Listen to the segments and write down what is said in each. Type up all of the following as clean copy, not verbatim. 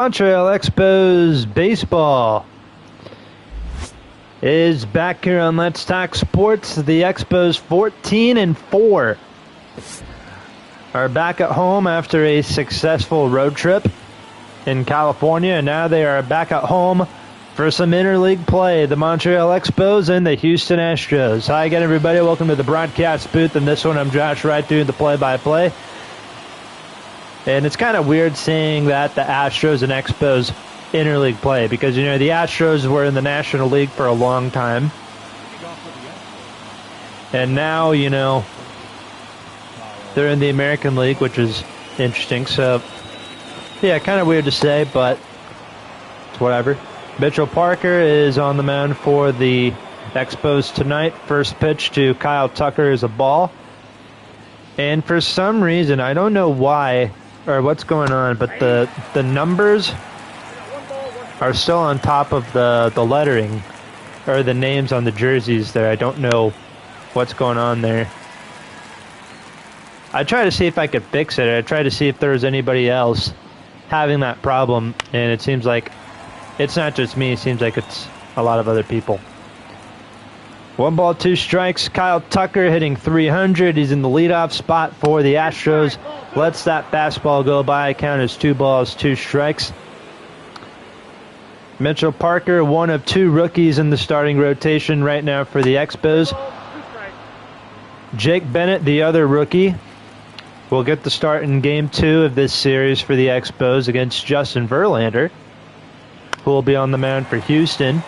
Montreal Expos baseball is back here on Let's Talk Sports. The Expos 14-4 are back at home after a successful road trip in California, and now they are back at home for some interleague play. The Montreal Expos and the Houston Astros. Hi again, everybody. Welcome to the broadcast booth. In this one, I'm Josh Wright doing the play-by-play. And it's kind of weird seeing that the Astros and Expos interleague play because, you know, the Astros were in the National League for a long time. And now, you know, they're in the American League, which is interesting. So, yeah, kind of weird to say, but it's whatever. Mitchell Parker is on the mound for the Expos tonight. First pitch to Kyle Tucker is a ball. And for some reason, I don't know why or what's going on, but the numbers are still on top of the lettering or the names on the jerseys there. I don't know what's going on there. I tried to see if I could fix it. I tried to see if there was anybody else having that problem, and it seems like it's not just me. It seems like it's a lot of other people. 1 ball, 2 strikes. Kyle Tucker hitting .300. He's in the leadoff spot for the Astros. Lets that fastball go by. Count as 2 balls, 2 strikes. Mitchell Parker, one of 2 rookies in the starting rotation right now for the Expos. Jake Bennett, the other rookie, will get the start in Game 2 of this series for the Expos against Justin Verlander, who will be on the mound for Houston.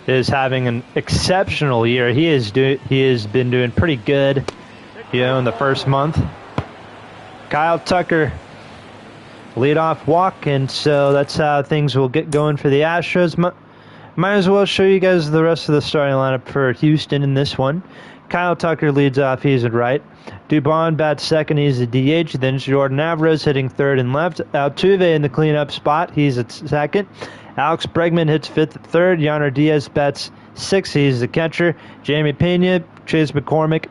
Is having an exceptional year. He has been doing pretty good, you know, in the first month. Kyle Tucker, leadoff walk, and so that's how things will get going for the Astros. Might as well show you guys the rest of the starting lineup for Houston in this one. Kyle Tucker leads off. He's at right. Dubon bats second. He's a DH. Then Jordan Alvarez hitting third and left. Altuve in the cleanup spot. He's at second. Alex Bregman hits fifth at third. Yainer Diaz bats sixth. He's the catcher. Jamie Pena, Chase McCormick,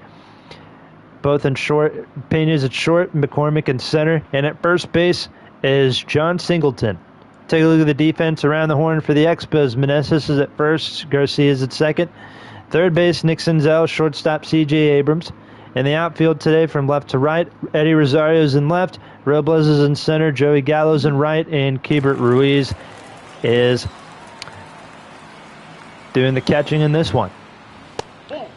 both in short. Pena's at short, McCormick in center. And at first base is John Singleton. Take a look at the defense around the horn for the Expos. Meneses is at first. Garcia is at second. Third base, Nick Senzel. Shortstop, C.J. Abrams. In the outfield today from left to right, Eddie Rosario's in left. Robles is in center. Joey Gallo's in right. And Keibert Ruiz is doing the catching in this one.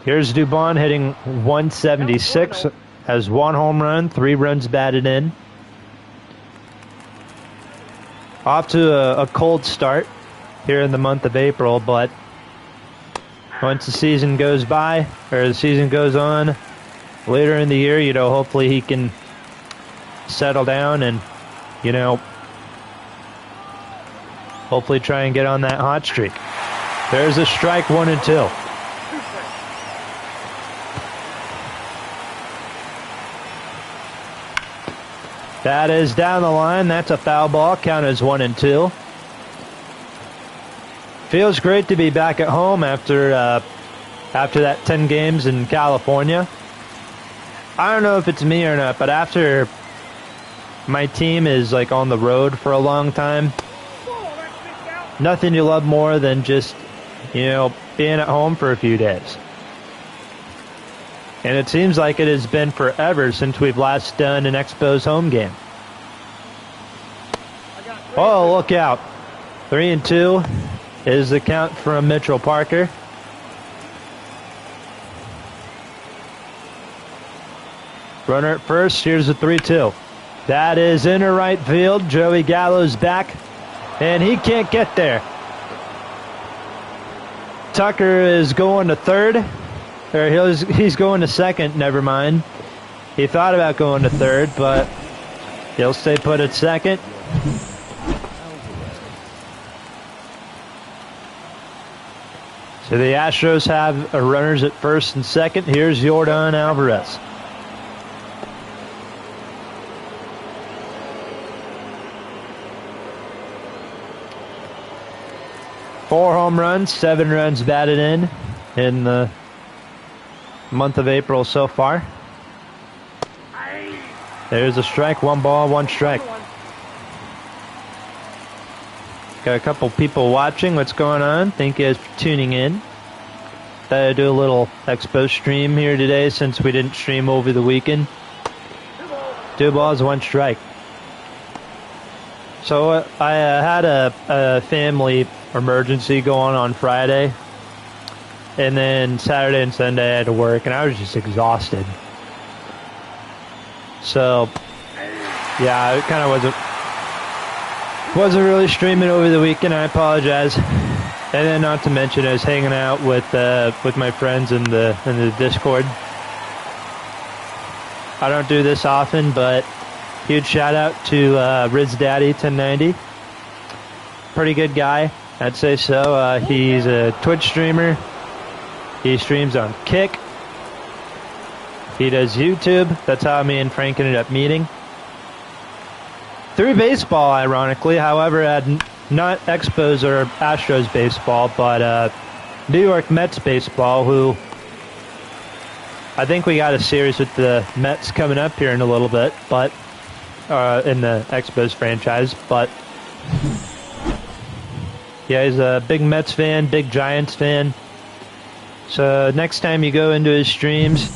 Here's Dubon hitting .176, has 1 home run, 3 runs batted in. Off to a cold start here in the month of April, but once the season goes by, or the season goes on later in the year, you know, hopefully he can settle down and, you know, hopefully try and get on that hot streak. There's a strike, 1-2. That is down the line. That's a foul ball. Count as 1-2. Feels great to be back at home after that 10 games in California. I don't know if it's me or not, but after my team is like on the road for a long time, nothing you love more than just, you know, being at home for a few days. And it seems like it has been forever since we've last done an Expos home game. Oh, look out. 3-2 is the count from Mitchell Parker. Runner at first. Here's the 3-2. That is into right field. Joey Gallo's back, and he can't get there. Tucker is going to third. Or he's going to second, never mind. He thought about going to third, but he'll stay put at second. So the Astros have runners at first and second. Here's Jordan Alvarez. Four home runs, 7 runs batted in the month of April so far. There's a strike, 1 ball, 1 strike. Got a couple people watching what's going on. Thank you guys for tuning in. Thought I'd do a little Expo stream here today since we didn't stream over the weekend. 2 balls, 1 strike. So I had a family emergency going on Friday. And then Saturday and Sunday I had to work, and I was just exhausted. So, yeah, I kind of wasn't really streaming over the weekend. I apologize. And then, not to mention, I was hanging out with my friends in the Discord. I don't do this often, but huge shout out to Riz Daddy 1090. Pretty good guy, I'd say so. He's a Twitch streamer. He streams on Kick. He does YouTube. That's how me and Frank ended up meeting. Through baseball, ironically. However, not Expos or Astros baseball, but New York Mets baseball, who I think we got a series with the Mets coming up here in a little bit, but in the Expos franchise. But yeah, he's a big Mets fan, big Giants fan. So next time you go into his streams,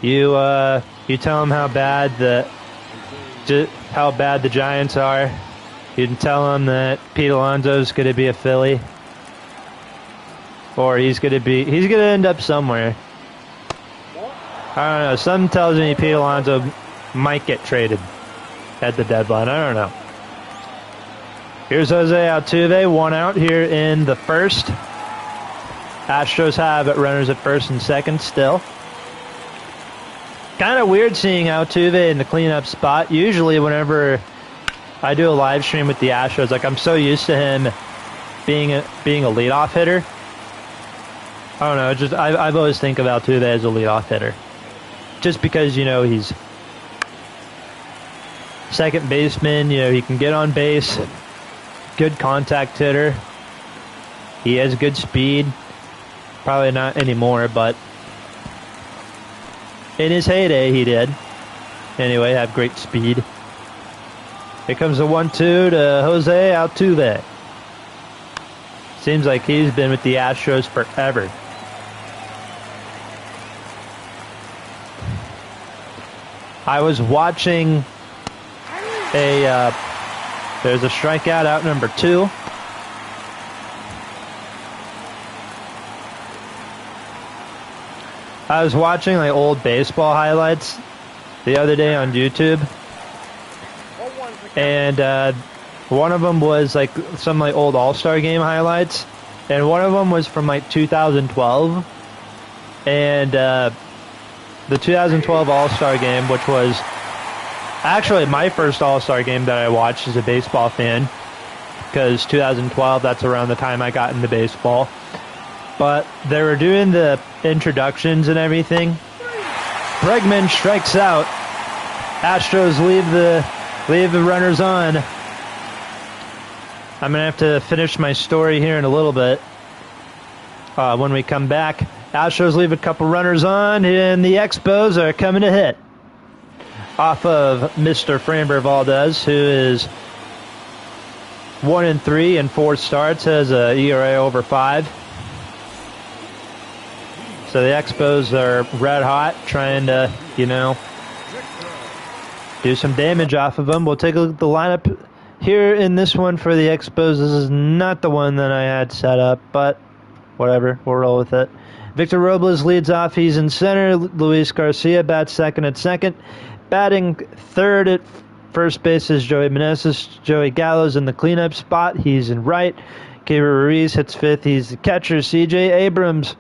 you tell him how bad the Giants are. You can tell him that Pete Alonso's going to be a Philly, or he's going to end up somewhere. I don't know. Something tells me Pete Alonso might get traded at the deadline. I don't know. Here's Jose Altuve, 1 out here in the first. Astros have runners at first and second still. Kind of weird seeing Altuve in the cleanup spot. Usually whenever I do a live stream with the Astros, like, I'm so used to him being a leadoff hitter. I don't know, just I've always think of Altuve as a leadoff hitter. Just because, he's second baseman, he can get on base, good contact hitter. He has good speed. Probably not anymore, but in his heyday he did. Anyway, have great speed. Here comes the 1-2 to Jose Altuve. Seems like he's been with the Astros forever. I was watching there's a strikeout out number 2. I was watching old baseball highlights the other day on YouTube, and one of them was some old All-Star game highlights, and one of them was from 2012, and the 2012 All-Star game, which was actually my first All-Star game that I watched as a baseball fan, because 2012, that's around the time I got into baseball. But they were doing the introductions and everything. Bregman strikes out. Astros leave the runners on. I'm going to have to finish my story here in a little bit. When we come back, Astros leave a couple runners on, and the Expos are coming to hit. Off of Mr. Framber Valdez, who is 1-3 in 4 starts, has a ERA over 5. So the Expos are red hot, trying to, do some damage off of them. We'll take a look at the lineup here in this one for the Expos. This is not the one that I had set up, but whatever, we'll roll with it. Victor Robles leads off. He's in center. Luis Garcia bats second at second. Batting third at first base is Joey Meneses. Joey Gallo's in the cleanup spot. He's in right. Gabriel Ruiz hits fifth. He's the catcher. C.J. Abrams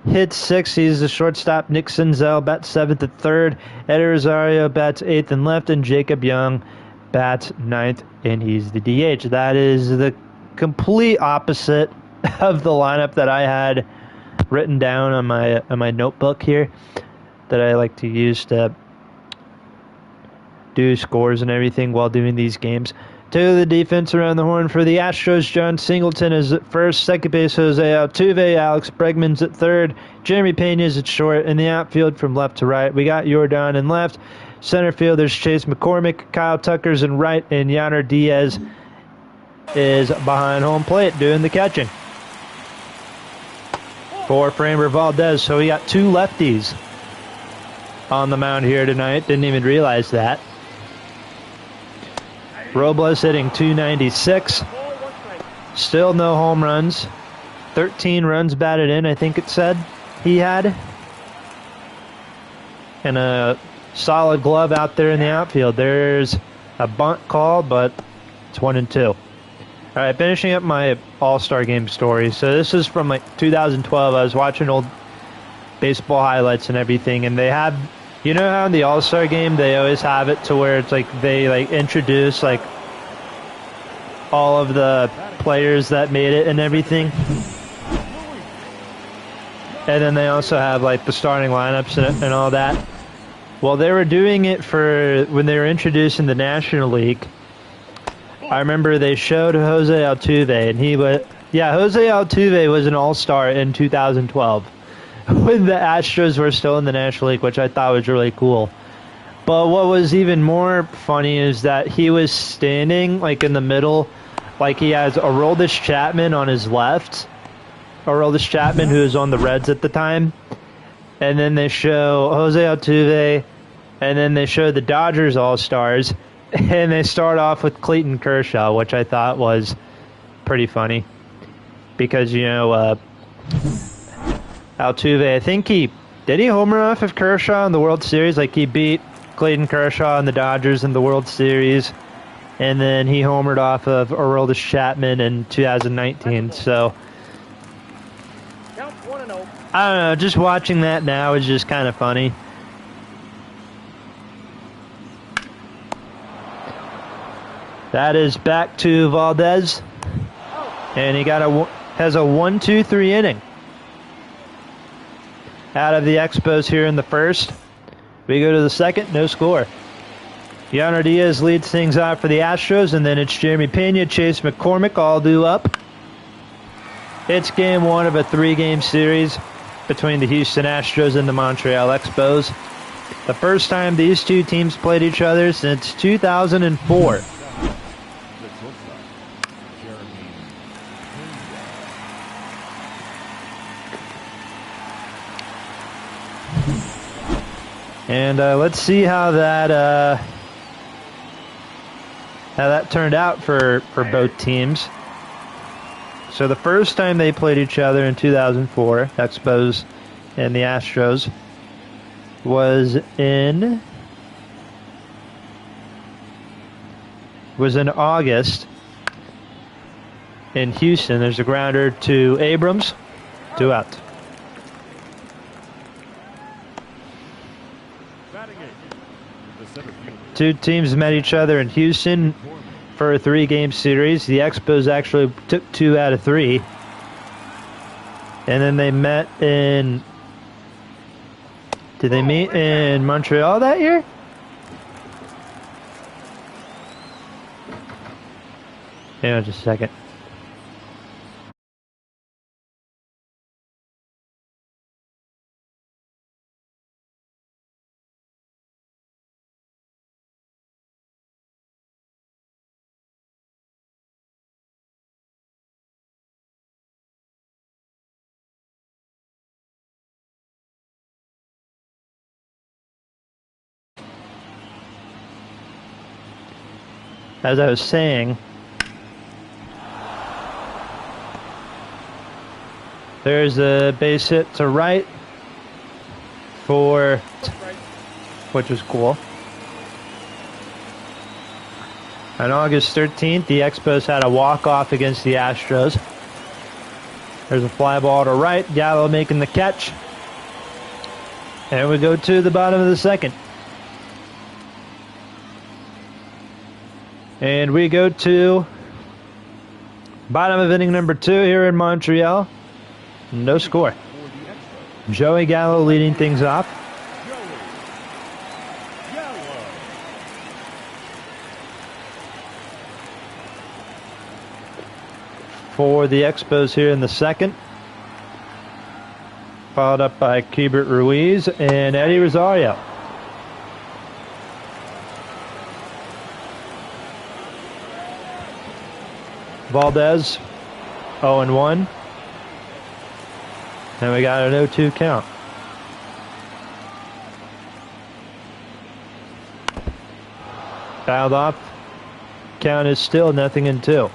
hits 6th. He's the shortstop. Nick Senzel bats 7th at third. Eddie Rosario bats 8th and left. And Jacob Young bats 9th, and he's the DH. That is the complete opposite of the lineup that I had written down on my notebook here that I like to use to do scores and everything while doing these games. To the defense around the horn for the Astros, John Singleton is at first. Second base, Jose Altuve. Alex Bregman's at third. Jeremy Pena's at short. In the outfield from left to right, we got Jordan in left. Center fielders Chase McCormick, Kyle Tucker's in right, and Yainer Diaz is behind home plate doing the catching for Framber Valdez. So we got 2 lefties on the mound here tonight. Didn't even realize that. Robles hitting .296. Still no home runs. 13 runs batted in, I think it said he had. And a solid glove out there in the outfield. There's a bunt call, but it's 1-2. All right, finishing up my All-Star Game story. So this is from like 2012. I was watching old baseball highlights and everything, and they have, you know how in the All-Star Game they always have it to where it's like they like introduce like all of the players that made it and everything. And then they also have like the starting lineups and all that. Well, they were doing it for when they were introducing the National League. I remember they showed Jose Altuve, and Jose Altuve was an all-star in 2012 when the Astros were still in the National League, which I thought was really cool. But what was even more funny is that he was standing like in the middle, like he has Aroldis Chapman on his left, Aroldis Chapman, who was on the Reds at the time, and then they show Jose Altuve, and then they show the Dodgers All-Stars, and they start off with Clayton Kershaw, which I thought was pretty funny. Because, you know, Altuve, I think did he homer off of Kershaw in the World Series? Like, he beat Clayton Kershaw and the Dodgers in the World Series, and then he homered off of Aroldis Chapman in 2019. So, I don't know, just watching that now is just kind of funny. That is back to Valdez, and he has a 1-2-3 inning out of the Expos here in the first. We go to the second, no score. Yainer Diaz leads things out for the Astros, and then it's Jeremy Pena, Chase McCormick, all due up. It's game 1 of a 3-game series between the Houston Astros and the Montreal Expos. The first time these two teams played each other since 2004. And let's see how that turned out for both teams. So the first time they played each other in 2004, Expos and the Astros, was in August in Houston. There's a grounder to Abrams, 2 out. Two teams met each other in Houston for a 3-game series. The Expos actually took 2 out of 3. And then they met in... Did they meet in Montreal that year? Hang on just a second. As I was saying, there's a base hit to right which is cool. On August 13th, the Expos had a walk-off against the Astros. There's a fly ball to right, Gallo making the catch. And we go to the bottom of the second. And we go to bottom of inning number 2 here in Montreal. No score. Joey Gallo leading things off. For the Expos here in the second. Followed up by Keibert Ruiz and Eddie Rosario. Valdez, 0-1. And we got an 0-2 count. Fouled off. Count is still 0-2.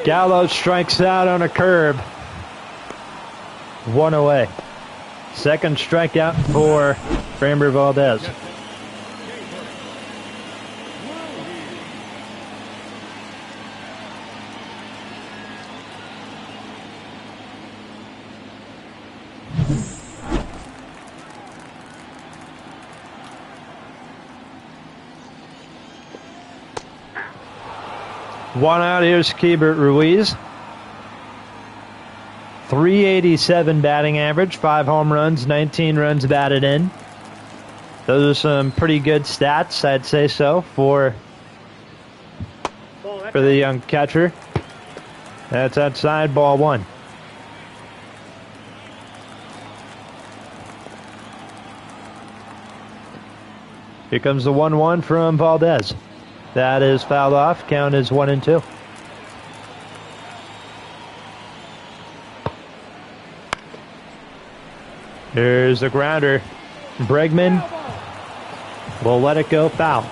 Gallo strikes out on a curve. 1 away. Second strikeout for Framber Valdez. One out, here's Keibert Ruiz. 387 batting average, 5 home runs, 19 runs batted in. Those are some pretty good stats, I'd say so, for the young catcher. That's outside, ball 1. Here comes the 1-1 from Valdez. That is fouled off. Count is 1-2. Here's the grounder. Bregman will let it go, foul.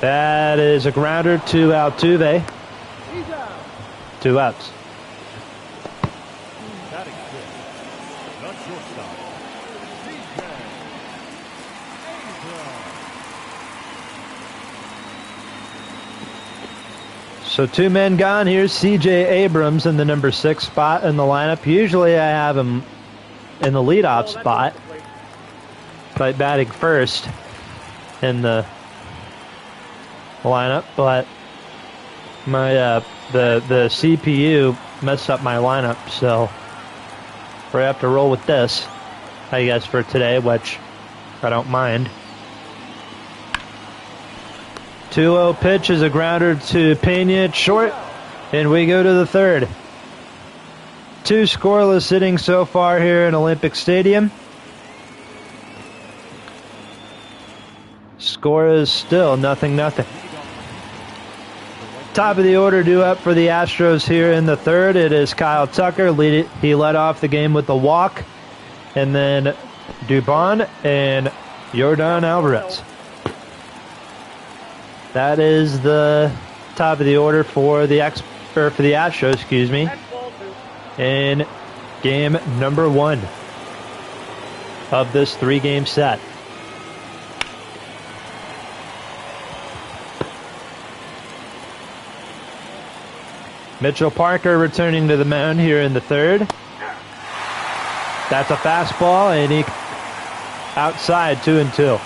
That is a grounder to Altuve. 2 outs. So 2 men gone. Here's C.J. Abrams in the number 6 spot in the lineup. Usually I have him in the leadoff spot, by batting first in the lineup, but my the CPU messed up my lineup, so we have to roll with this, I guess, for today, which I don't mind. 2-0 pitch is a grounder to Pena. It's short, and we go to the 3rd. 2 scoreless innings so far here in Olympic Stadium. Score is still 0-0. Top of the order due up for the Astros here in the 3rd. It is Kyle Tucker. He led off the game with the walk, and then Dubon and Yordan Alvarez. That is the top of the order for the Astros, excuse me, in game number 1 of this 3-game set. Mitchell Parker returning to the mound here in the 3rd. That's a fastball, and he outside, 2-2.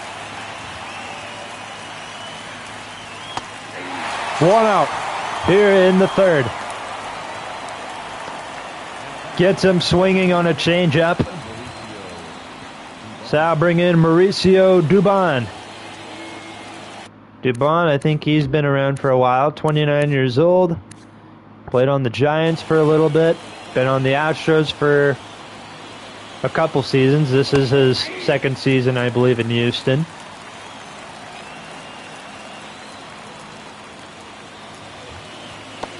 1 out here in the 3rd. Gets him swinging on a changeup. So I'll bring in Mauricio Dubon. Dubon, I think he's been around for a while. 29 years old. Played on the Giants for a little bit. Been on the Astros for a couple seasons. This is his 2nd season, I believe, in Houston.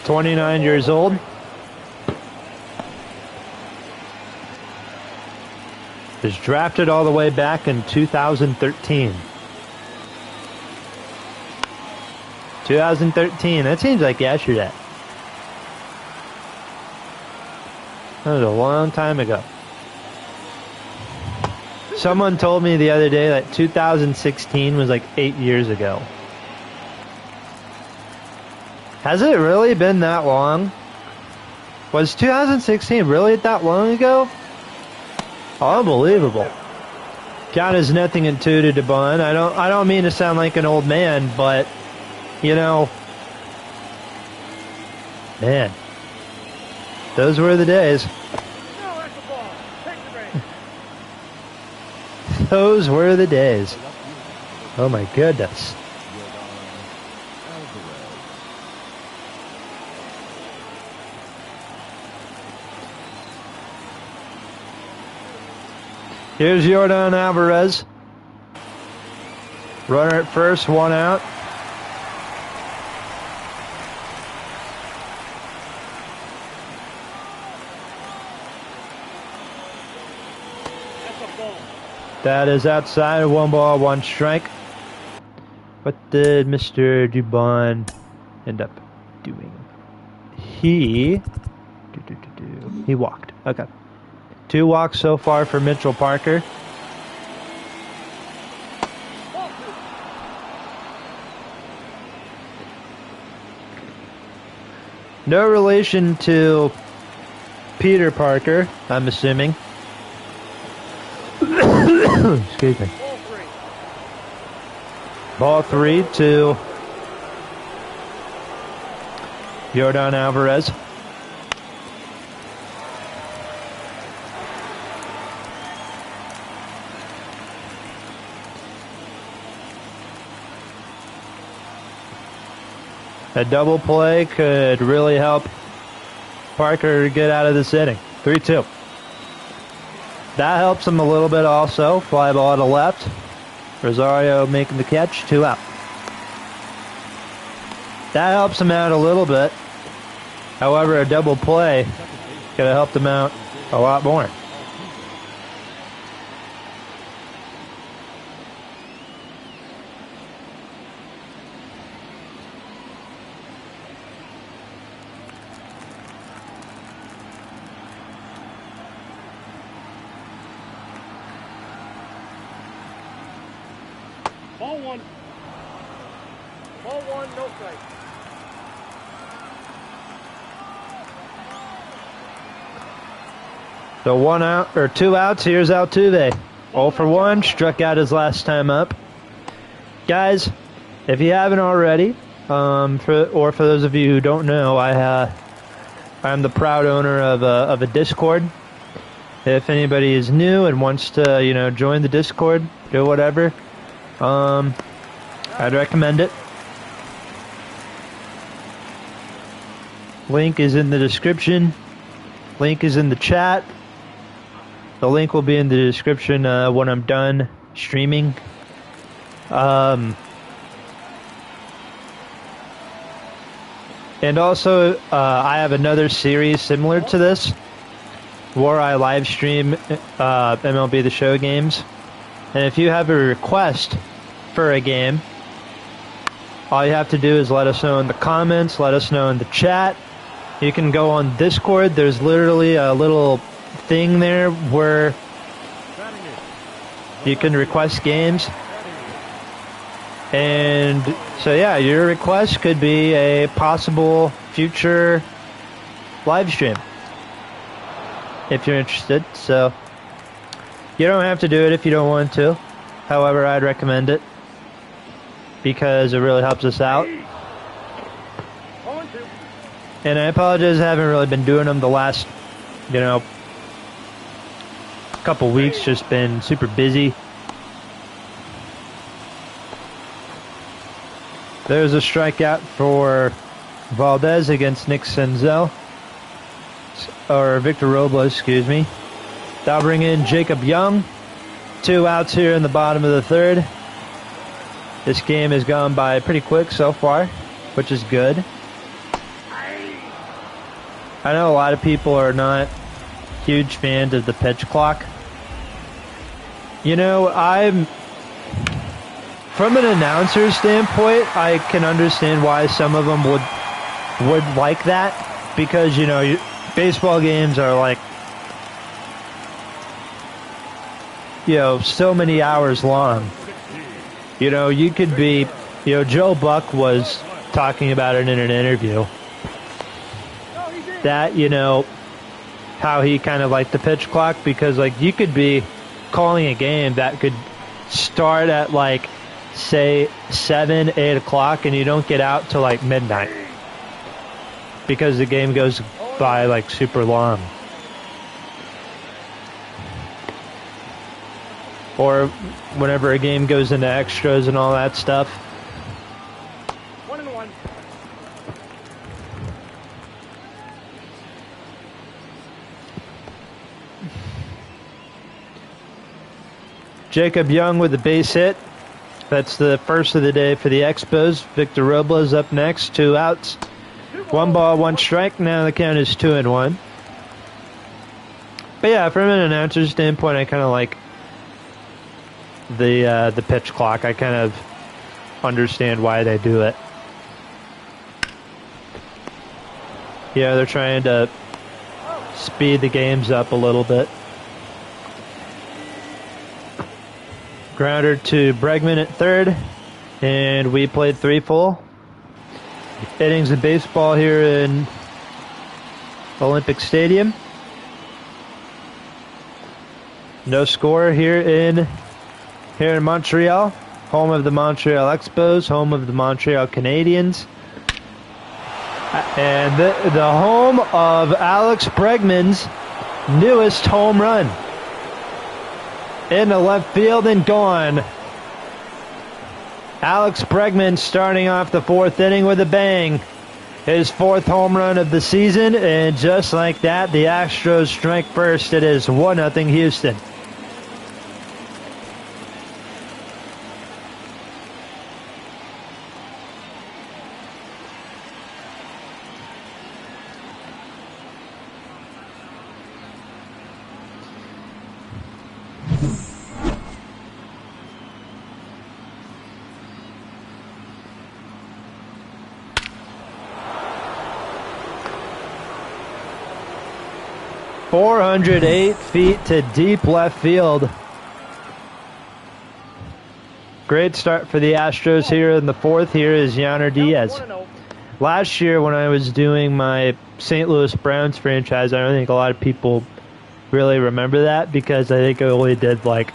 .29 years old. Was drafted all the way back in 2013. 2013, that seems like yesterday. That was a long time ago. Someone told me the other day that 2016 was like 8 years ago. Has it really been that long? Was 2016 really that long ago? Unbelievable. Count is 0-2 to Dubon. I don't mean to sound like an old man, but you know, man, those were the days. Those were the days. Oh my goodness. Here's Yordan Alvarez. Runner at first, one out. That is outside, 1 ball, 1 strike. What did Mr. Dubon end up doing? He walked. Okay. 2 walks so far for Mitchell Parker. No relation to Peter Parker, I'm assuming. Excuse me. Ball 3 to Yordan Alvarez. A double play could really help Parker get out of this inning. 3-2. That helps him a little bit also. Fly ball to left. Rosario making the catch. 2 out. That helps him out a little bit. However, a double play could have helped him out a lot more. Ball 1. Ball 1, no strike. So 1 out, or 2 outs. Here's Altuve. 0 for 1, struck out his last time up. Guys, if you haven't already, for those of you who don't know, I'm the proud owner of a Discord. If anybody is new and wants to, join the Discord, do whatever, I'd recommend it. Link is in the description. Link is in the chat. The link will be in the description when I'm done streaming. And also, I have another series similar to this, where I live stream MLB The Show games. And if you have a request for a game, all you have to do is let us know in the comments, let us know in the chat. You can go on Discord. There's literally a little thing there where you can request games. And so yeah, your request could be a possible future live stream if you're interested. So you don't have to do it if you don't want to. However, I'd recommend it because it really helps us out. And I apologize, I haven't really been doing them the last, couple weeks. Just been super busy. There's a strikeout for Valdez against Nick Senzel. Or Victor Robles, excuse me. That'll bring in Jacob Young. 2 outs here in the bottom of the 3rd. This game has gone by pretty quick so far, which is good. I know a lot of people are not huge fans of the pitch clock. I'm... From an announcer's standpoint, I can understand why some of them would like that. Because, baseball games are like, so many hours long. You could be, Joe Buck was talking about it in an interview. That, how he kind of liked the pitch clock, because, you could be calling a game that could start at, say, 7, 8 o'clock, and you don't get out till, midnight. Because the game goes by, super long. or whenever a game goes into extras and all that stuff. 1-1. Jacob Young with the base hit. That's the first of the day for the Expos. Victor Robles up next. 2 outs. 1 ball, 1 strike. Now the count is 2-1. But yeah, from an announcer's standpoint, I kind of like the pitch clock. I kind of understand why they do it. Yeah, they're trying to speed the games up a little bit. Grounder to Bregman at third, and we played 3 full innings of baseball here in Olympic Stadium. No score here in Montreal, home of the Montreal Expos, home of the Montreal Canadiens, and the home of Alex Bregman's newest home run. Into left field and gone. Alex Bregman starting off the 4th inning with a bang. His 4th home run of the season, and just like that, the Astros strike first. It is 1-0 Houston. .408 feet to deep left field. Great start for the Astros here in the 4th. Here is Yainer Diaz. Last year when I was doing my St. Louis Browns franchise, I don't think a lot of people really remember that because I think I only did like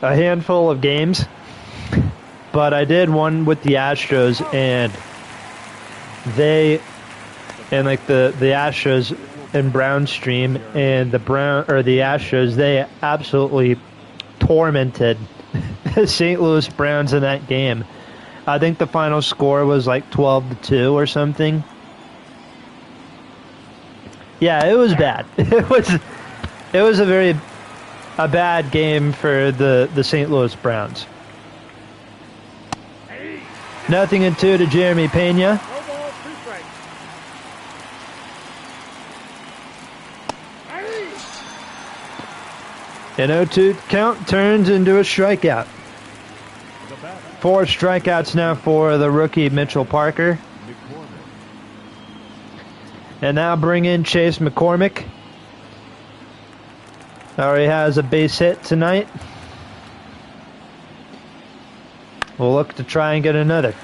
a handful of games. But I did one with the Astros, and like the Astros and Brown stream, and the Astros, they absolutely tormented the St. Louis Browns in that game. I think the final score was like 12-2 or something. Yeah, it was bad. It was a bad game for the St. Louis Browns. 0-2 to Jeremy Pena. An 0-2 count turns into a strikeout. 4 strikeouts now for the rookie Mitchell Parker. And now bring in Chase McCormick. Already has a base hit tonight. We'll look to try and get another.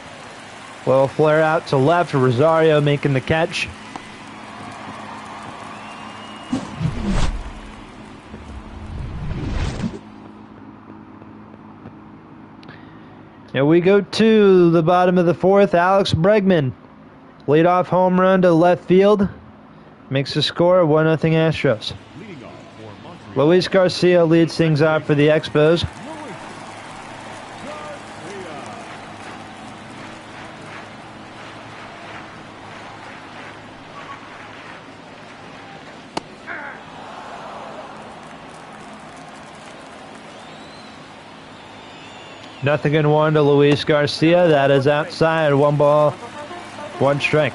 Little flare out to left. Rosario making the catch. And we go to the bottom of the 4th. Alex Bregman, leadoff home run to left field, makes the score 1-0 Astros. Luis Garcia leads things off for the Expos. Nothing in 1 to Luis Garcia. That is outside. 1 ball, 1 strike.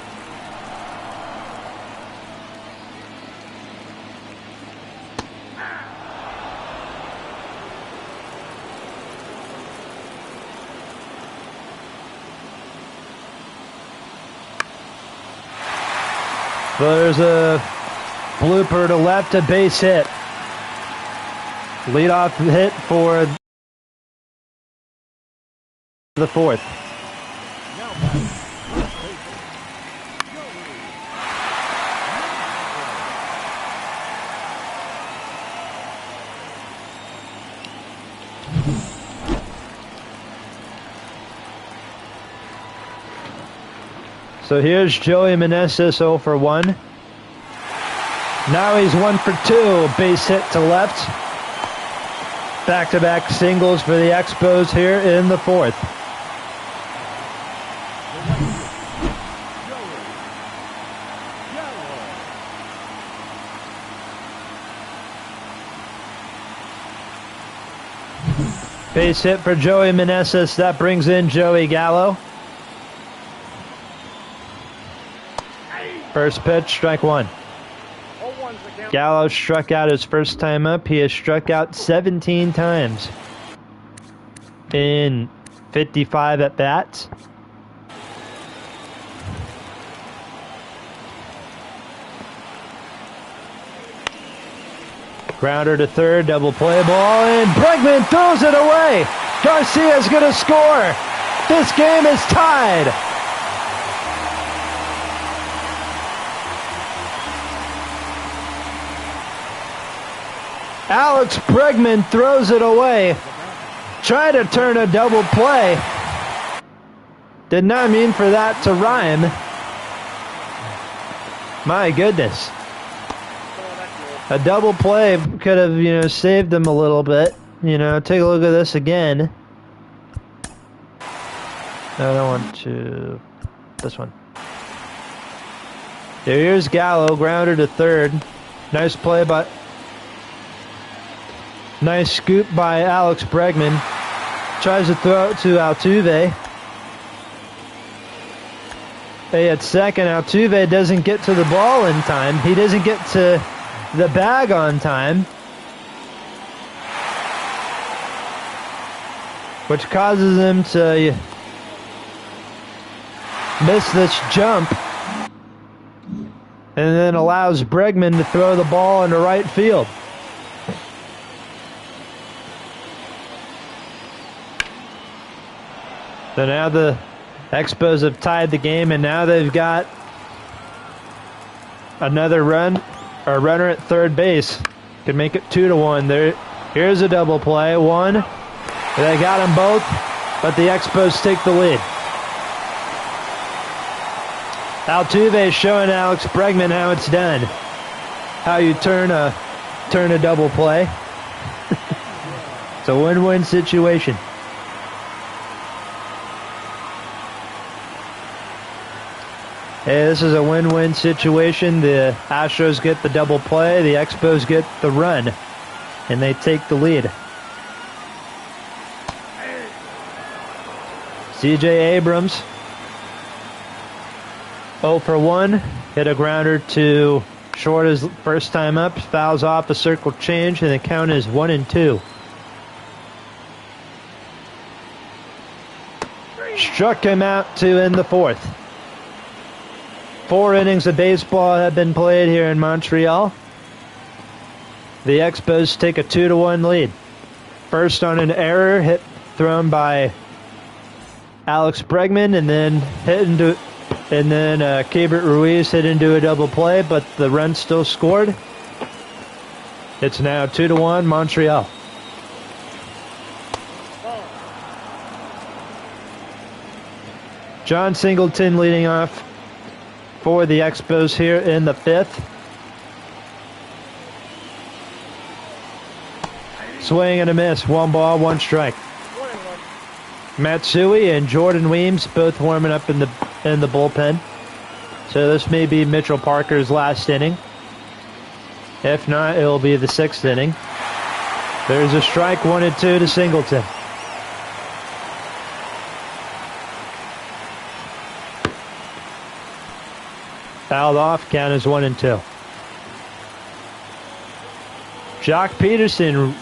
There's a blooper to left, a base hit. Leadoff hit for the 4th. So here's Joey Meneses 0 for 1. Now he's 1 for 2. Base hit to left. Back-to-back singles for the Expos here in the 4th. Base hit for Joey Meneses. That brings in Joey Gallo. First pitch, strike 1. Gallo struck out his first time up. He has struck out 17 times in 55 at-bats. Grounder to third, double play ball, and Bregman throws it away. Garcia's going to score. This game is tied. Alex Bregman throws it away. Try to turn a double play. Did not mean for that to rhyme. My goodness. A double play could have, saved them a little bit. Take a look at this again. No, I don't want to. This one. Here's Gallo, grounder to third. Nice play by. Nice scoop by Alex Bregman. Tries to throw it to Altuve. At second, Altuve doesn't get to the ball in time. He doesn't get to the bag on time, which causes him to miss this jump, and then allows Bregman to throw the ball into right field. So now the Expos have tied the game, and now they've got another runner at third base. Could make it 2-1. Here's a double play. One. They got them both, but the Expos take the lead. Altuve showing Alex Bregman how it's done. How you turn a double play. It's a win-win situation. Hey, this is a win-win situation. The Astros get the double play, the Expos get the run, and they take the lead. C.J. Abrams, 0 for 1, hit a grounder to short his first time up, fouls off a circle change, and the count is 1-2. Struck him out to end the 4th. 4 innings of baseball have been played here in Montreal. The Expos take a 2-1 lead. First on an error thrown by Alex Bregman, and then Keibert Ruiz hit into a double play, but the run still scored. It's now 2-1 Montreal. John Singleton leading off for the Expos here in the 5th. Swing and a miss. 1 ball, 1 strike. Matsui and Jordan Weems both warming up in the bullpen. So this may be Mitchell Parker's last inning. If not, it'll be the 6th inning. There's a strike, 1-2 to Singleton. Fouled off, count is 1-2. Jock Peterson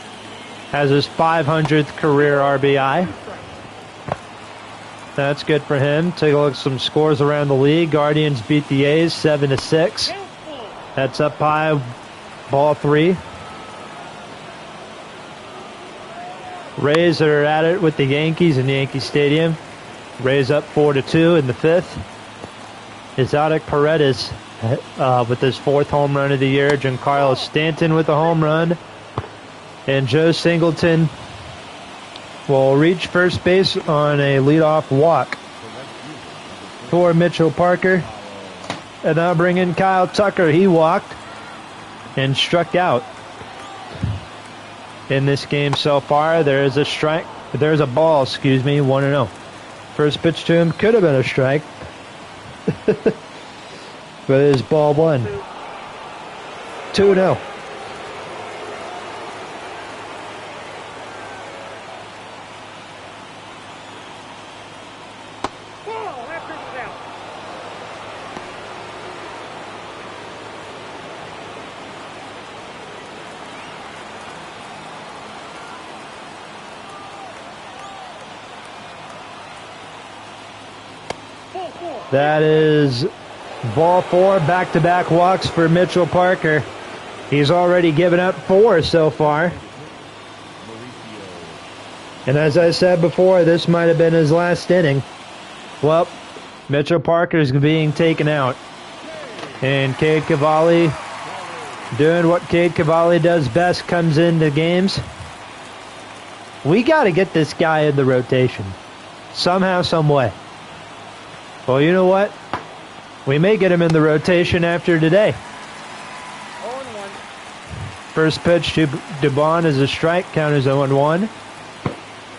has his 500th career RBI. That's good for him. Take a look at some scores around the league. Guardians beat the A's 7-6. That's up high, ball 3. Rays are at it with the Yankees in Yankee Stadium. Rays up 4-2 in the 5th. Isaac Paredes with his 4th home run of the year. Giancarlo Stanton with a home run. And Joe Singleton will reach first base on a leadoff walk for Mitchell Parker. And now bring in Kyle Tucker. He walked. and struck out in this game so far. There is a strike. There's a ball, excuse me, 1-0. First pitch to him could have been a strike. But it is ball 1. 2-0. That is ball 4, back-to-back walks for Mitchell Parker. He's already given up 4 so far. And as I said before, this might have been his last inning. Well, Mitchell Parker is being taken out. And Cade Cavalli, doing what Cade Cavalli does best, comes into games. We got to get this guy in the rotation. Somehow, some way. Well, you know what? We may get him in the rotation after today. 0-1. First pitch to Dubon is a strike. Count is 0-1.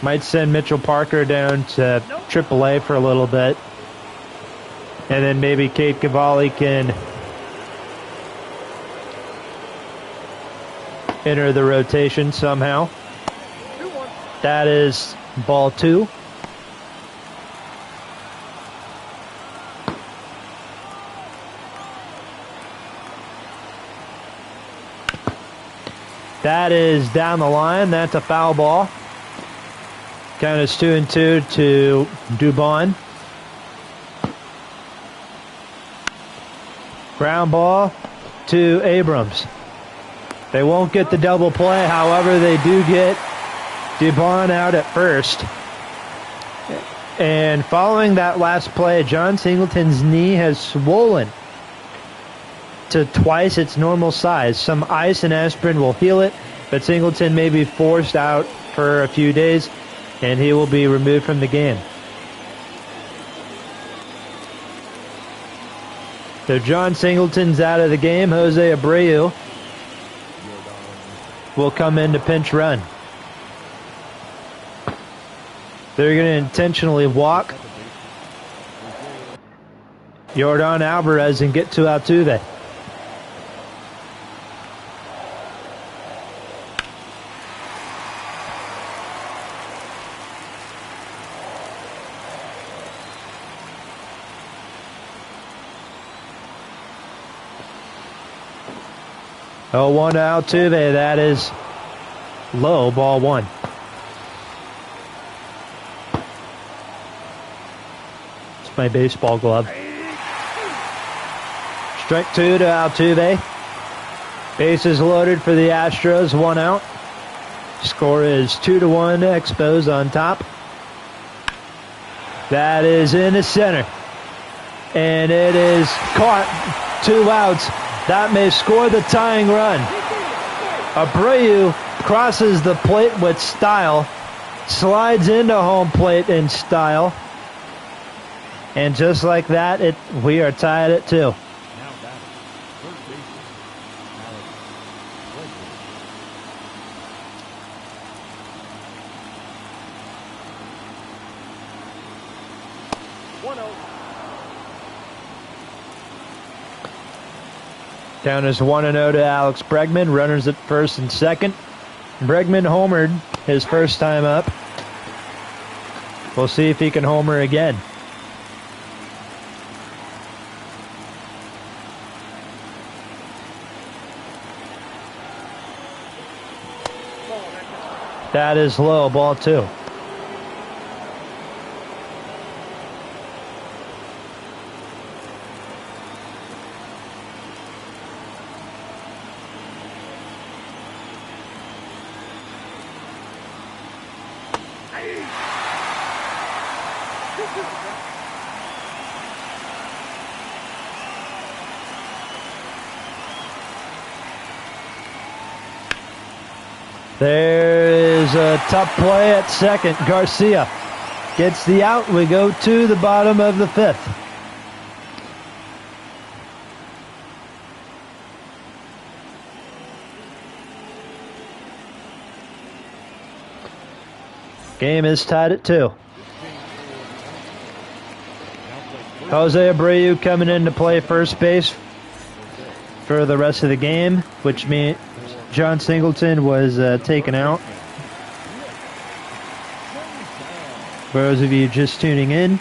Might send Mitchell Parker down to AAA for a little bit. And then maybe Cade Cavalli can enter the rotation somehow. 2-1. That is ball 2. That is down the line. That's a foul ball. Count is 2-2 to Dubon. Ground ball to Abrams. They won't get the double play. However, they do get Dubon out at first. And following that last play, John Singleton's knee has swollen to twice its normal size. Some ice and aspirin will heal it, but Singleton may be forced out for a few days, and he will be removed from the game. So John Singleton's out of the game. Jose Abreu will come in to pinch run. They're going to intentionally walk Yordan Alvarez and get to Altuve. Oh, 1 to Altuve. That is low, ball 1. It's my baseball glove. Strike 2 to Altuve. Bases loaded for the Astros, 1 out. Score is 2-1, Expos on top. That is in the center. And it is caught. 2 outs. That may score the tying run. Abreu crosses the plate with style, slides into home plate in style, and just like that, we are tied at 2. Down is 1-0 to Alex Bregman. Runners at first and second. Bregman homered his first time up. We'll see if he can homer again. That is low, ball 2. There is a tough play at second. Garcia gets the out. We go to the bottom of the 5th. Game is tied at 2. Jose Abreu coming in to play first base for the rest of the game, which means John Singleton was taken out. For those of you just tuning in,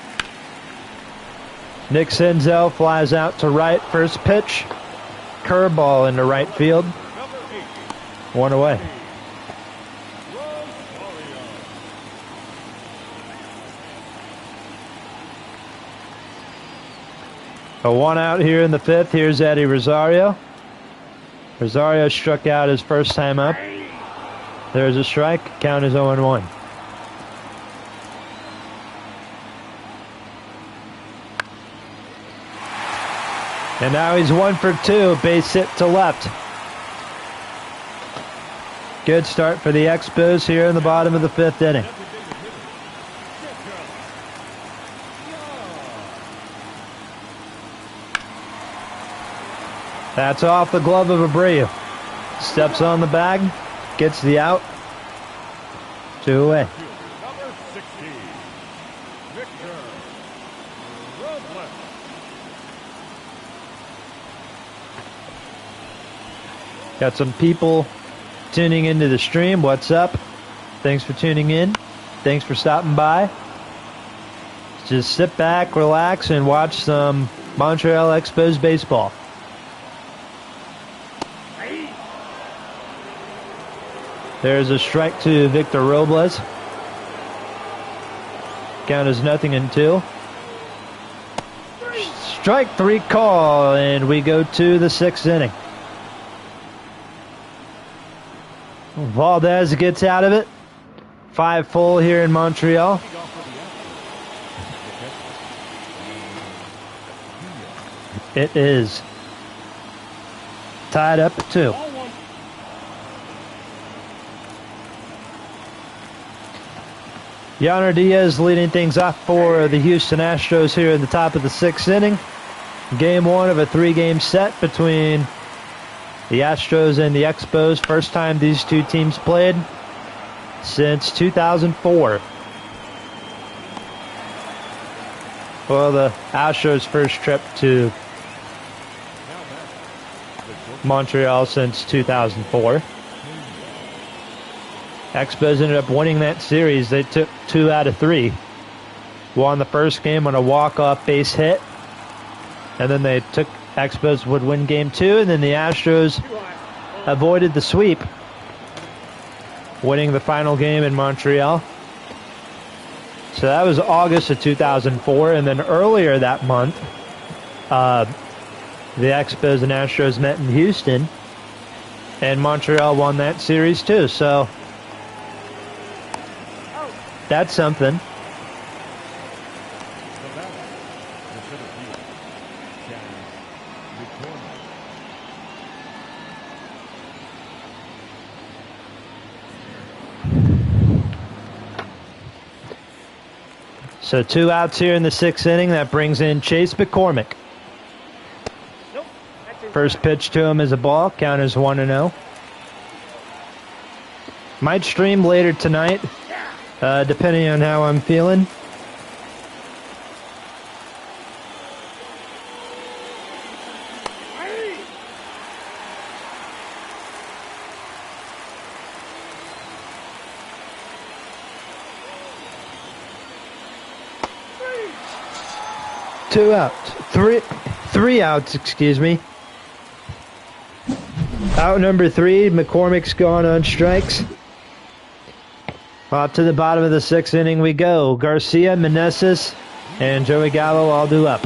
Nick Senzel flies out to right, first pitch, curveball into right field, 1 away. A 1 out here in the 5th. Here's Eddie Rosario. Rosario struck out his first time up. There's a strike. Count is 0-1. And now he's 1 for 2. Base hit to left. Good start for the Expos here in the bottom of the 5th inning. That's off the glove of Abreu. Steps on the bag, gets the out. 2 away. Got some people tuning into the stream. What's up? Thanks for tuning in. Thanks for stopping by. Just sit back, relax, and watch some Montreal Expos baseball. There's a strike to Victor Robles. Count is 0-2. Strike 3 call, and we go to the 6th inning. Valdez gets out of it. 5 full here in Montreal. It is tied up at 2. Yainer Diaz leading things off for the Houston Astros here in the top of the 6th inning. Game 1 of a 3-game set between the Astros and the Expos. First time these two teams played since 2004. Well, the Astros' first trip to Montreal since 2004. Expos ended up winning that series. They took 2 out of 3. Won the first game on a walk-off base hit. And then they took Expos would win game 2. And then the Astros avoided the sweep, winning the final game in Montreal. So that was August of 2004. And then earlier that month, the Expos and Astros met in Houston. And Montreal won that series too. So that's something. So 2 outs here in the 6th inning. That brings in Chase McCormick. First pitch to him is a ball. Count is 1-0. Might stream later tonight, depending on how I'm feeling. Two outs. Three outs, excuse me. Out number 3, McCormick's gone on strikes. Up to the bottom of the 6th inning we go. Garcia, Meneses, and Joey Gallo all due up.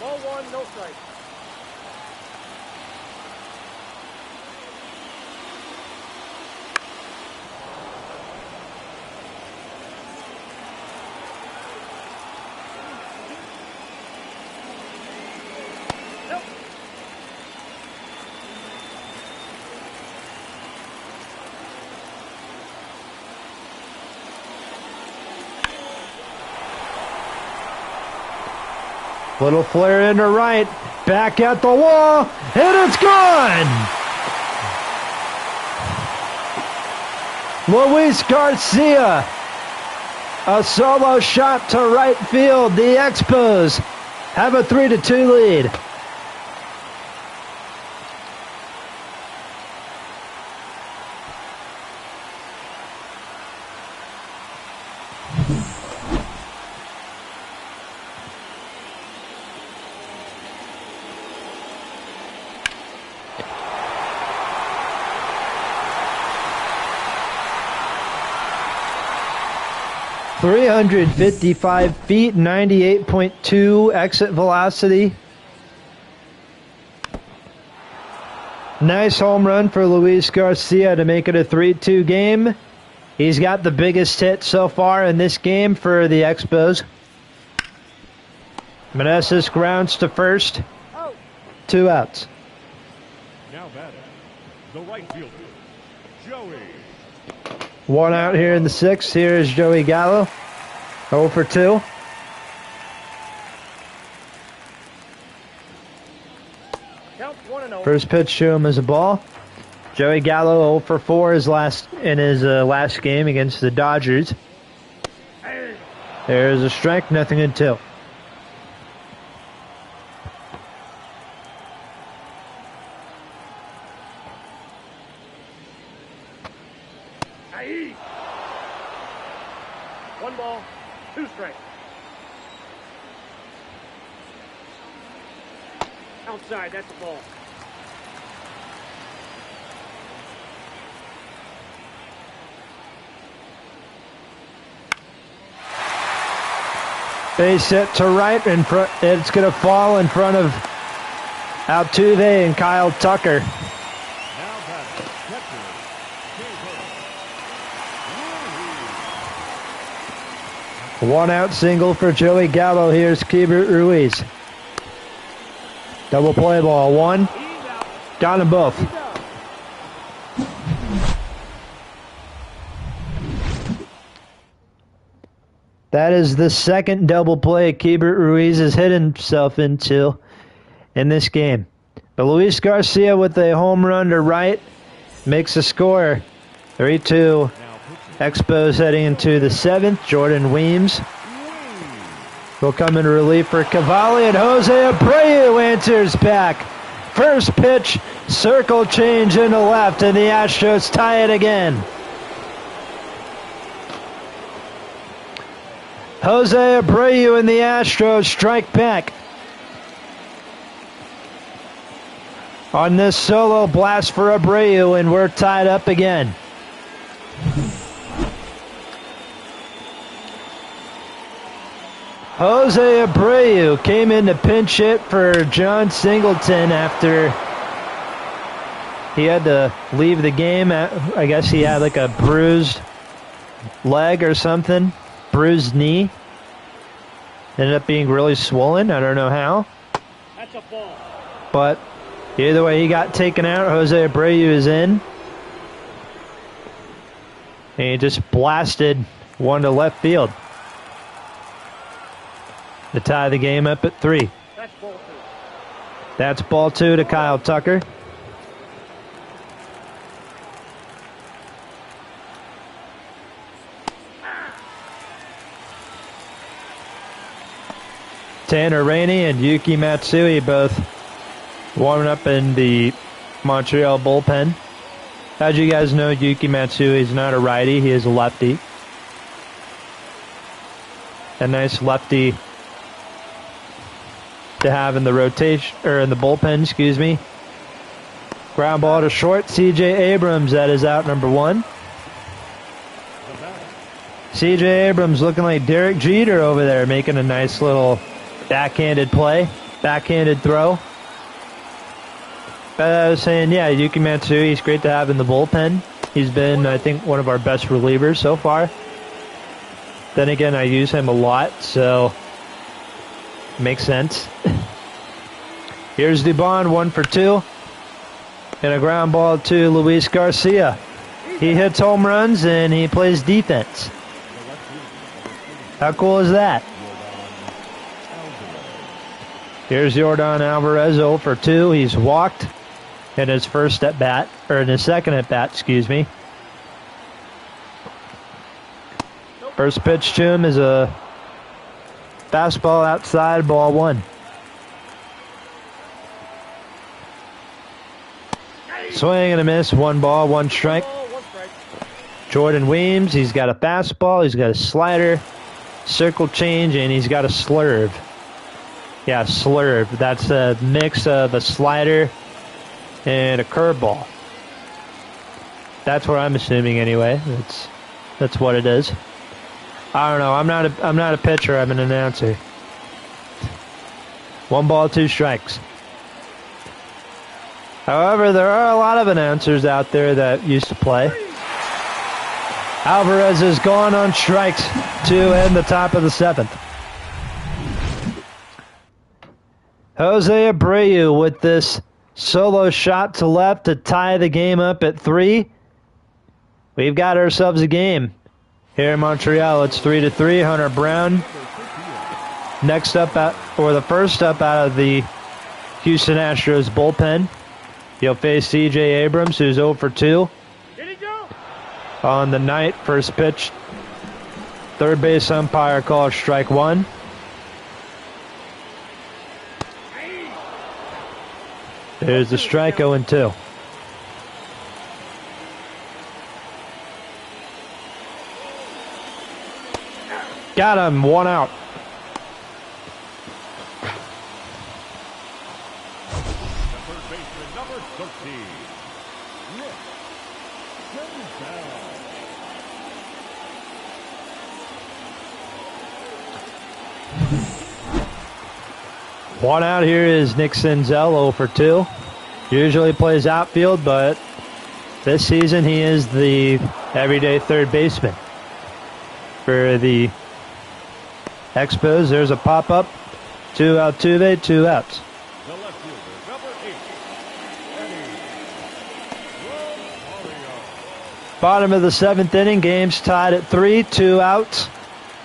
Ball 1, no strike. Little flare into right. Back at the wall. And it's gone! Luis Garcia. A solo shot to right field. The Expos have a 3-2 lead. .355 feet, 98.2 exit velocity. Nice home run for Luis Garcia to make it a 3-2 game. He's got the biggest hit so far in this game for the Expos. Meneses grounds to first. 2 outs. Now batting, the right fielder, Joey. 1 out here in the 6th. Here is Joey Gallo. 0 for 2. Count 1-0. First pitch to him is a ball. Joey Gallo 0 for 4 in his last game against the Dodgers. There's a strike, 0-2. One ball, 2 strikes. Outside, that's a ball. Base hit to right in front. It's going to fall in front of Altuve and Kyle Tucker. One out single for Joey Gallo. Here's Keibert Ruiz. Double play ball. 1. Down them both. That is the second double play Keibert Ruiz has hit himself into in this game. But Luis Garcia with a home run to right makes the score 3-2. Expos heading into the 7th. Jordan Weems will come in relief for Cavalli, and Jose Abreu answers back. First pitch, circle change into left, and the Astros tie it again. Jose Abreu and the Astros strike back on this solo blast for Abreu, and we're tied up again. Jose Abreu came in to pinch hit for John Singleton after he had to leave the game. I guess he had like a bruised leg or something, bruised knee. Ended up being really swollen. I don't know how. That's a ball. But either way, he got taken out. Jose Abreu is in. And he just blasted one to left field to tie the game up at 3. That's ball 2. That's ball 2 to Kyle Tucker. Tanner Rainey and Yuki Matsui both warming up in the Montreal bullpen. As you guys know, Yuki Matsui is not a righty. He is a lefty. A nice lefty to have in the rotation, or in the bullpen, excuse me. Ground ball to short. CJ Abrams, that is out number 1. CJ Abrams looking like Derek Jeter over there, making a nice little backhanded play, backhanded throw. But I was saying, yeah, Yuki Matsui, he's great to have in the bullpen. He's been, I think, one of our best relievers so far. Then again, I use him a lot, so makes sense. Here's Dubon, 1 for 2. And a ground ball to Luis Garcia. He hits home runs and he plays defense. How cool is that? Here's Yordan Alvarez 0 for 2. He's walked in his first at bat, or in his second at bat, excuse me. First pitch to him is a fastball outside, ball 1. Swing and a miss, 1 ball, 1 strike. Jordan Weems, he's got a fastball, he's got a slider, circle change, and he's got a slurve. Yeah, slurve. That's a mix of a slider and a curveball. That's what I'm assuming anyway. That's what it is. I don't know. I'm not a pitcher. I'm an announcer. 1 ball, 2 strikes. However, there are a lot of announcers out there that used to play. Alvarez is gone on strikes to end the top of the 7th. Jose Abreu with this solo shot to left to tie the game up at 3. We've got ourselves a game here in Montreal. It's 3-3. Hunter Brown next up the first up out of the Houston Astros bullpen. He'll face CJ Abrams, who's 0 for 2. On the night, first pitch, third base umpire calls strike 1. There's the strike, 0-2. Got him, 1 out. One out here is Nick Senzel, 0 for 2. Usually plays outfield, but this season he is the everyday third baseman for the Expos. There's a pop-up. 2 out, Altuve, 2 outs. Bottom of the 7th inning, game's tied at 3, 2 outs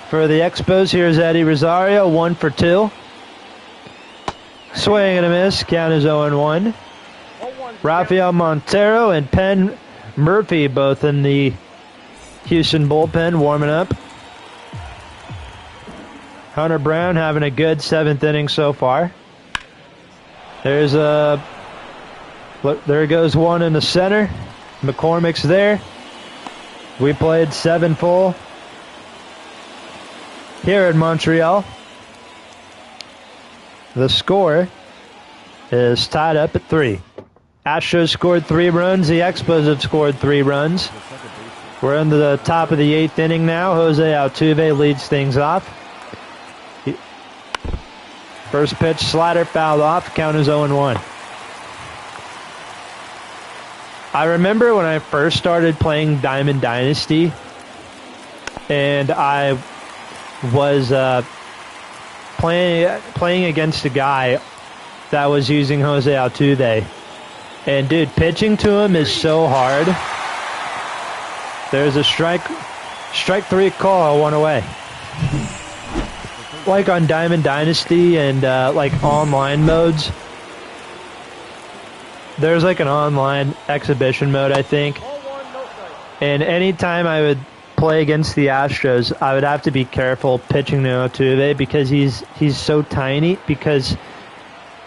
for the Expos. Here's Eddie Rosario, 1 for 2. Swing and a miss, count is 0-1. Rafael Montero and Penn Murphy both in the Houston bullpen warming up. Hunter Brown having a good 7th inning so far. There goes one in the center. McCormick's there. We played 7 full here in Montreal. The score is tied up at 3. Astros scored 3 runs. The Expos have scored 3 runs. We're into the top of the 8th inning now. Jose Altuve leads things off. First pitch, slider fouled off. Count is 0-1. I remember when I first started playing Diamond Dynasty, and I was playing against a guy that was using Jose Altuve. And dude, pitching to him is so hard. There's a strike 3 call, 1 away. Like on Diamond Dynasty and like online modes. There's like an online exhibition mode, I think. And anytime I would play against the Astros, I would have to be careful pitching to Altuve because he's so tiny. Because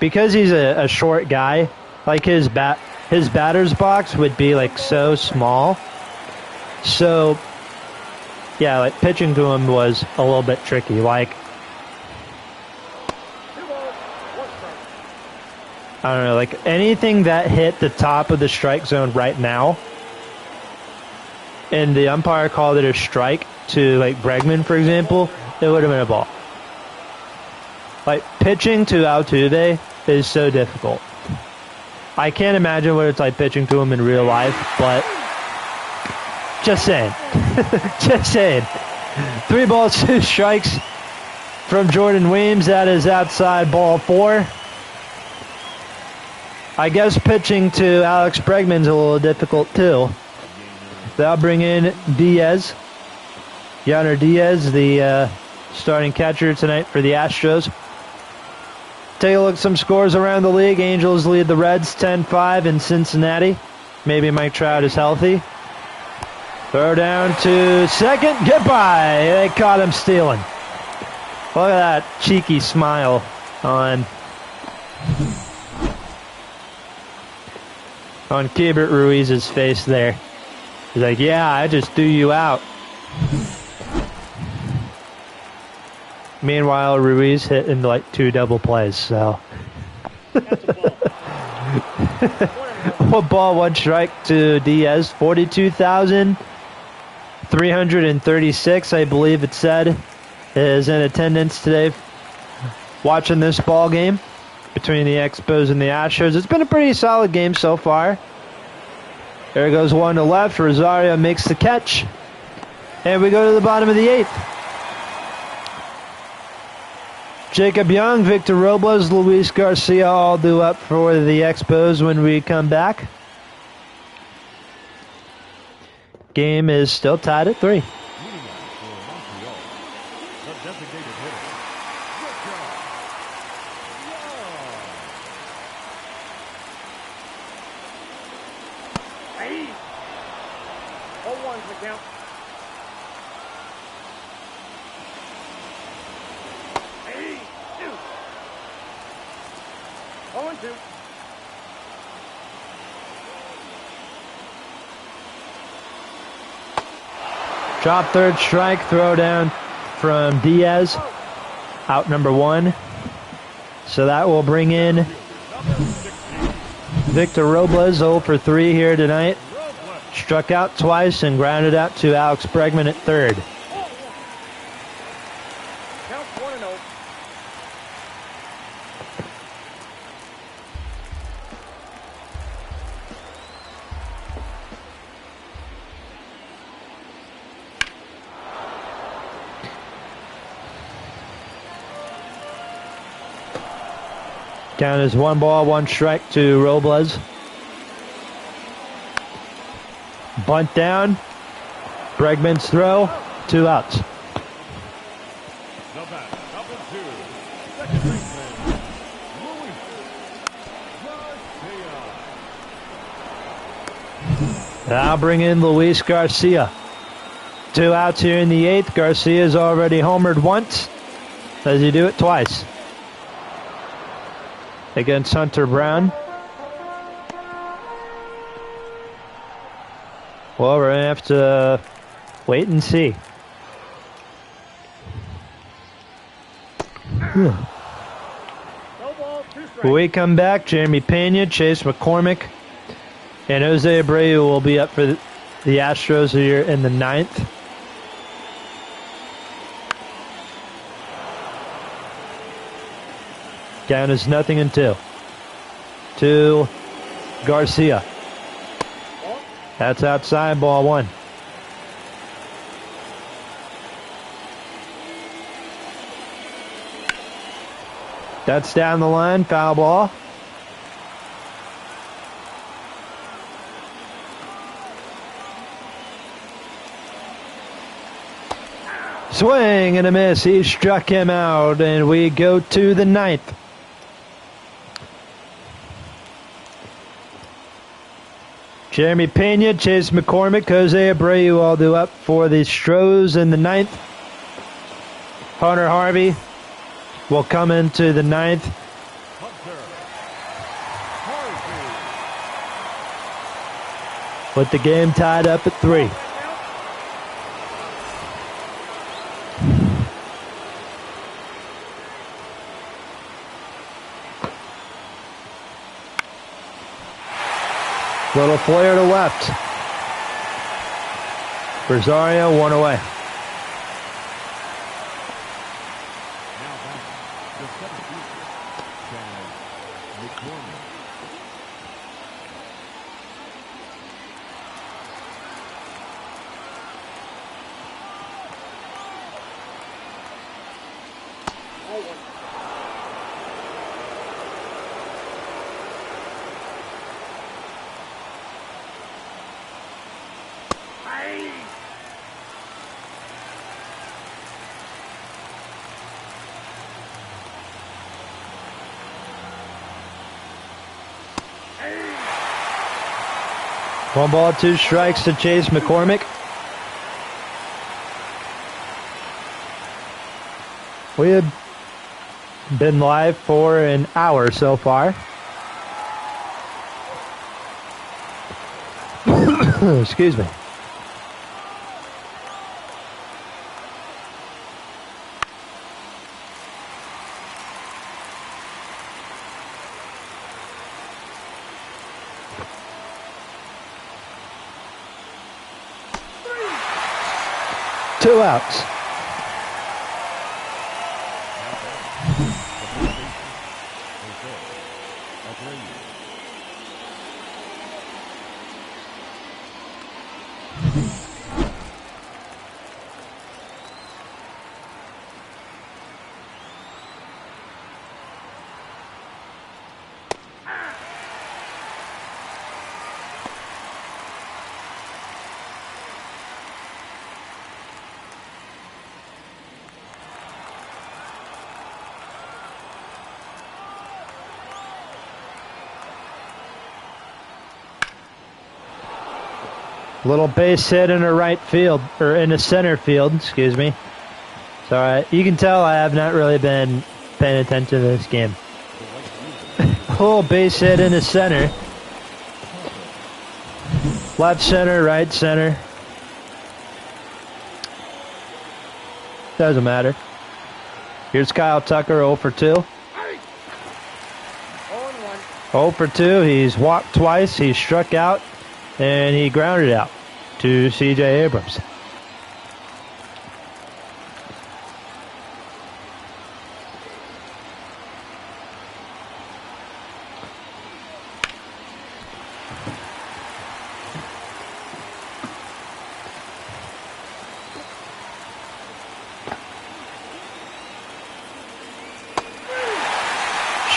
he's a short guy, like his batter's box would be like so small. So yeah, like pitching to him was a little bit tricky. Like I don't know, like anything that hit the top of the strike zone right now, and the umpire called it a strike to like Bregman, for example, it would have been a ball. Like pitching to Altuve is so difficult. I can't imagine what it's like pitching to him in real life, but just saying. Just saying. 3 balls, 2 strikes from Jordan Weems. That is outside, ball 4. I guess pitching to Alex Bregman's a little difficult too. They'll bring in Diaz. Yonder Diaz, the starting catcher tonight for the Astros. Take a look at some scores around the league. Angels lead the Reds 10-5 in Cincinnati. Maybe Mike Trout is healthy. Throw down to second. Goodbye. They caught him stealing. Look at that cheeky smile on Keibert Ruiz's face there. He's like, yeah, I just threw you out. Meanwhile, Ruiz hit into like 2 double plays, so. One ball, 1 strike to Diaz. 42,336, I believe it said, is in attendance today watching this ball game between the Expos and the Astros. It's been a pretty solid game so far. There goes one to left. Rosario makes the catch. And we go to the bottom of the 8th. Jacob Young, Victor Robles, Luis Garcia all due up for the Expos when we come back. Game is still tied at 3. Drop third strike, throw down from Diaz, out number 1. So that will bring in Victor Robles, 0 for 3 here tonight. Struck out twice and grounded out to Alex Bregman at third. Count is 1 ball, 1 strike to Robles. Bunt down. Bregman's throw. 2 outs. Now bring in Luis Garcia. 2 outs here in the 8th. Garcia's already homered once. Does he do it twice? Against Hunter Brown. Well, we're going to have to wait and see. When we come back, Jeremy Pena, Chase McCormick, and Jose Abreu will be up for the Astros here in the 9th. Count is 0-2. To Garcia. That's outside, ball 1. That's down the line, foul ball. Swing and a miss. He struck him out, and we go to the 9th. Jeremy Pena, Chase McCormick, Jose Abreu all due up for the Astros in the 9th. Hunter Harvey will come into the 9th. With the game tied up at 3. Little flare to left. Rosario, 1 away. 1 ball, 2 strikes to Chase McCormick. We have been live for an hour so far. Excuse me. Two outs. Little base hit in the right field, or in the center field, excuse me. So you can tell I have not really been paying attention to this game. A little base hit in the center. Left center, right center. Doesn't matter. Here's Kyle Tucker, 0 for 2. 0 for 2. He's walked twice, he struck out, and he grounded out to C.J. Abrams.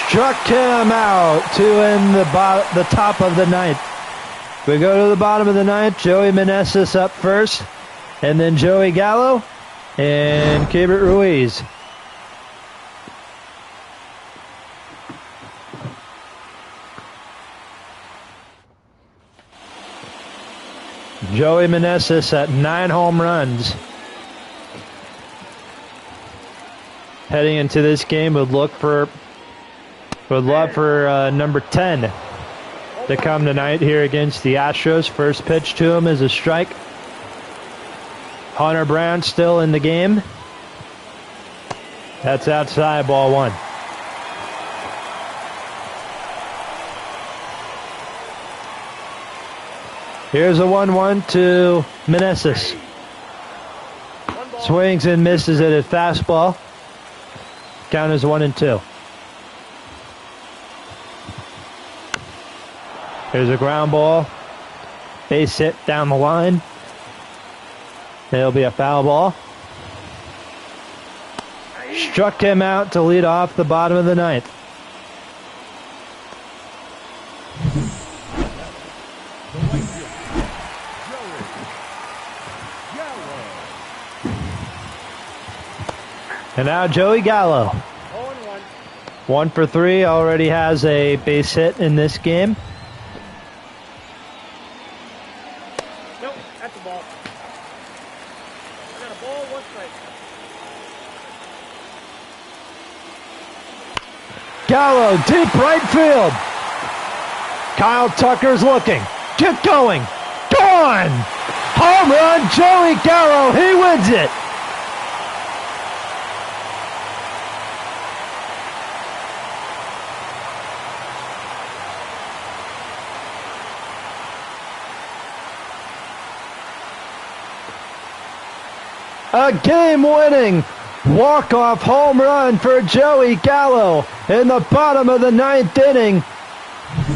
Struck him out to end the top of the ninth. We go to the bottom of the ninth. Joey Meneses up first, and then Joey Gallo and Keibert Ruiz. Joey Meneses at 9 home runs. Heading into this game, would love for number 10 to come tonight here against the Astros. First pitch to him is a strike. Hunter Brown still in the game. That's outside, ball 1. Here's a 1-1 to Meneses. Swings and misses at his fastball. Count is 1-2. There's a ground ball. Base hit down the line. It'll be a foul ball. Struck him out to lead off the bottom of the ninth. And now Joey Gallo. 1 for 3, already has a base hit in this game. Nope, that's a ball. I got a ball, 1 strike. Gallo, deep right field. Kyle Tucker's looking. Get going. Gone! Home run, Joey Gallo. He wins it. A game-winning walk-off home run for Joey Gallo in the bottom of the ninth inning.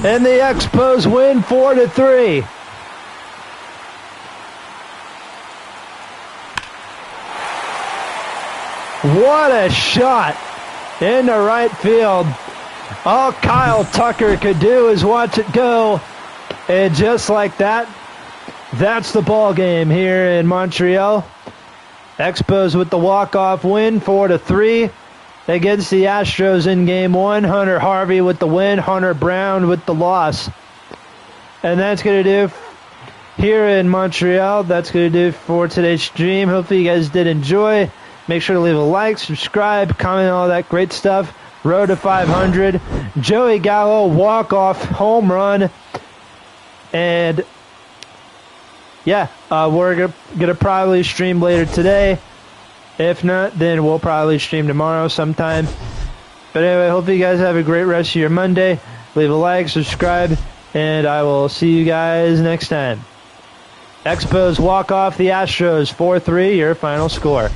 And the Expos win 4-3. What a shot into right field. All Kyle Tucker could do is watch it go. And just like that, that's the ball game here in Montreal. Expos with the walk-off win, 4-3 against the Astros in Game 1. Hunter Harvey with the win, Hunter Brown with the loss. And that's going to do here in Montreal. That's going to do it for today's stream. Hopefully you guys did enjoy. Make sure to leave a like, subscribe, comment, all that great stuff. Road to 500. Joey Gallo, walk-off, home run. And, yeah, we're going to probably stream later today. If not, then we'll probably stream tomorrow sometime. But anyway, hope you guys have a great rest of your Monday. Leave a like, subscribe, and I will see you guys next time. Expos walk off the Astros 4-3, your final score.